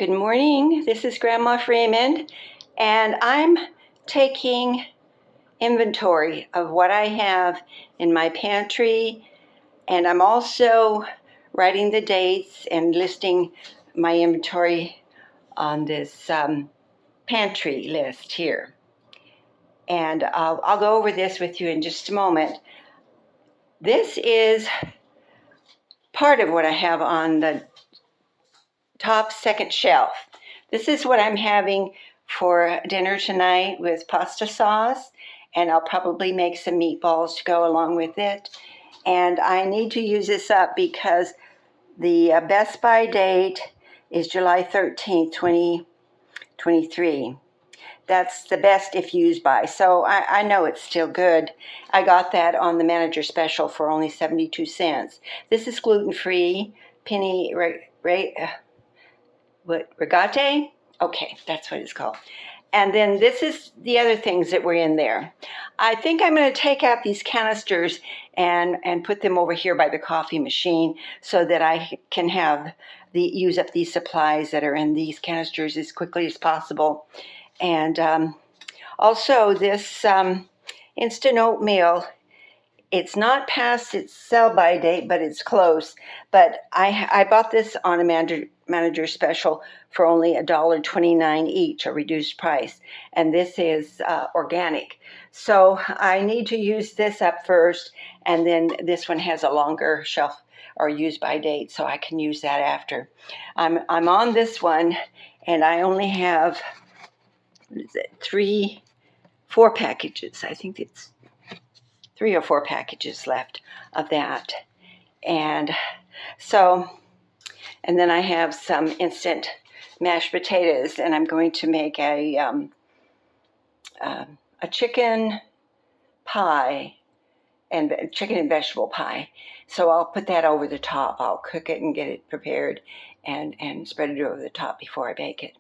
Good morning. This is Grandma Freeman, and I'm taking inventory of what I have in my pantry, and I'm also writing the dates and listing my inventory on this pantry list here. And I'll go over this with you in just a moment. This is part of what I have on the top second shelf. This is what I'm having for dinner tonight with pasta sauce, and I'll probably make some meatballs to go along with it. And I need to use this up because the best by date is July 13th, 2023. That's the best if used by. So I know it's still good. I got that on the manager special for only 72 cents. This is gluten-free, penny reorganizing? Okay, that's what it's called. And then this is the other things that were in there. I think I'm going to take out these canisters and put them over here by the coffee machine so that I can use up these supplies that are in these canisters as quickly as possible. And also this instant oatmeal, it's not past its sell-by date, but it's close. But I bought this on a manager special for only $1.29 each, a reduced price. And this is organic. So I need to use this up first, and then this one has a longer shelf or use by date, so I can use that after. I'm on this one, and I only have, what is it, 4 packages. I think it's 3 or 4 packages left of that. And so, and then I have some instant mashed potatoes, and I'm going to make a chicken pie and chicken and vegetable pie. So I'll put that over the top. I'll cook it and get it prepared and spread it over the top before I bake it.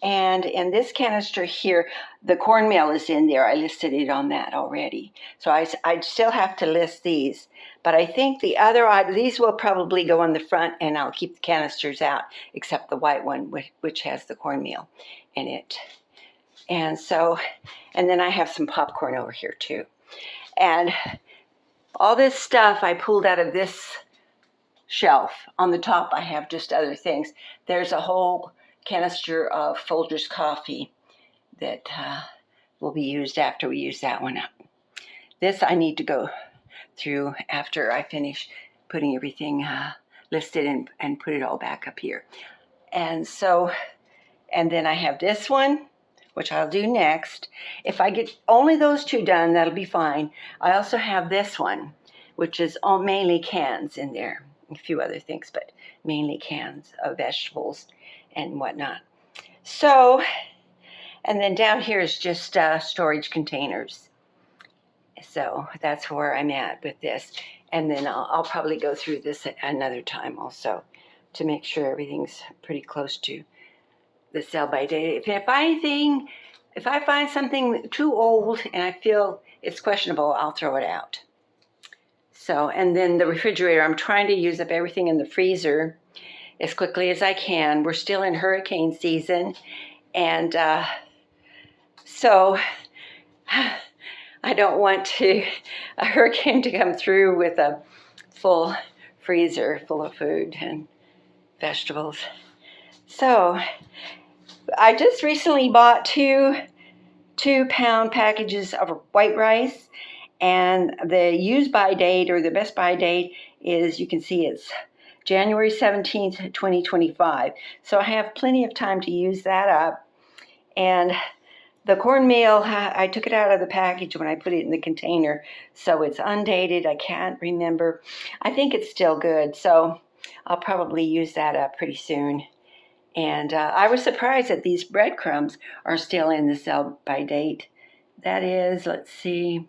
And in this canister here, the cornmeal is in there. I listed it on that already. So I still have to list these. But I think these will probably go on the front, and I'll keep the canisters out, except the white one, which has the cornmeal in it. And then I have some popcorn over here too. And all this stuff I pulled out of this shelf. On the top, I have just other things. There's a whole canister of Folgers coffee that will be used after we use that one up. This I need to go through after I finish putting everything listed and put it all back up here. And then I have this one, which I'll do next. If I get only those 2 done, that'll be fine. I also have this one, which is all mainly cans in there. A few other things, but mainly cans of vegetables and whatnot. So, and then down here is just storage containers. So that's where I'm at with this. And then I'll probably go through this another time also to make sure everything's pretty close to the sell-by date. If I find something too old and I feel it's questionable, I'll throw it out. So, and then the refrigerator, I'm trying to use up everything in the freezer as quickly as I can. We're still in hurricane season, and so I don't want a hurricane to come through with a full freezer full of food and vegetables. So I just recently bought 2-pound packages of white rice, and the use by date or the best by date is, you can see it's January 17th, 2025. So I have plenty of time to use that up. And the cornmeal, I took it out of the package when I put it in the container, so it's undated. I can't remember. I think it's still good, so I'll probably use that up pretty soon. And I was surprised that these breadcrumbs are still in the sell-by date. That is, let's see,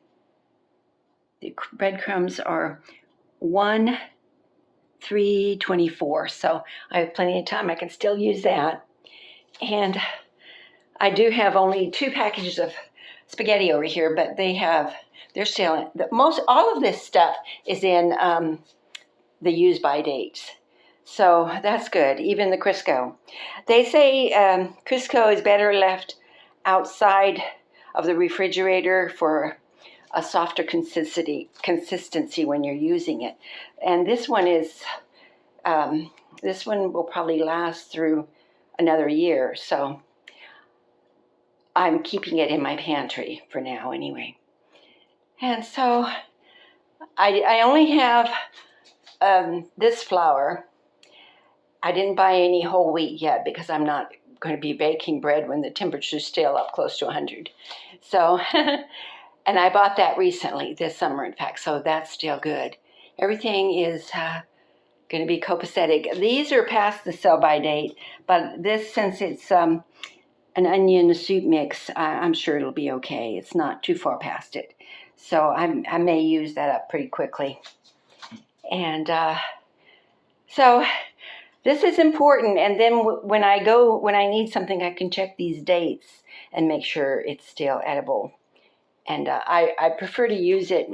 the breadcrumbs are 1/3/24, so I have plenty of time. I can still use that. And I do have only 2 packages of spaghetti over here, but they're still in, all of this stuff is in the use by dates. So that's good, even the Crisco. They say Crisco is better left outside of the refrigerator for a softer consistency when you're using it. And this one will probably last through another year. So I'm keeping it in my pantry for now anyway. And so I only have this flour. I didn't buy any whole wheat yet because I'm not going to be baking bread when the temperature's still up close to 100. So, and I bought that recently, this summer, in fact, so that's still good. Everything is going to be copacetic. These are past the sell-by date, but this, since it's an onion soup mix, I'm sure it'll be okay. It's not too far past it. So I may use that up pretty quickly. And so this is important. And then when I need something, I can check these dates and make sure it's still edible. And I prefer to use it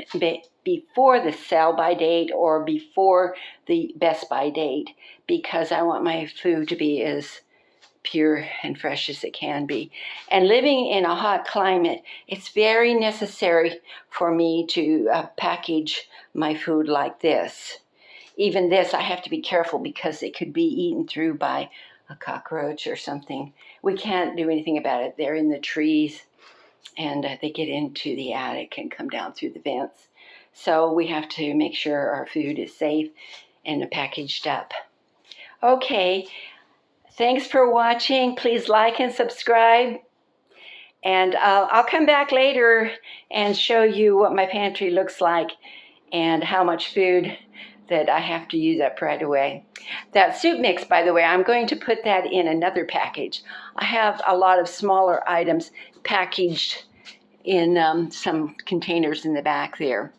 before the sell-by date or before the best-by date because I want my food to be as pure and fresh as it can be. And living in a hot climate, it's very necessary for me to package my food like this. Even this, I have to be careful because it could be eaten through by a cockroach or something. We can't do anything about it. They're in the trees and they get into the attic and come down through the vents. So we have to make sure our food is safe and packaged up. Okay, thanks for watching. Please like and subscribe. And I'll come back later and show you what my pantry looks like and how much food that I have to use up right away. That soup mix, by the way, I'm going to put that in another package. I have a lot of smaller items packaged in some containers in the back there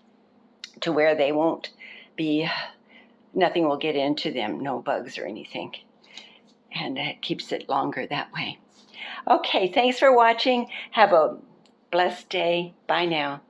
to where they won't be, nothing will get into them, no bugs or anything. And it keeps it longer that way. Okay, thanks for watching. Have a blessed day. Bye now.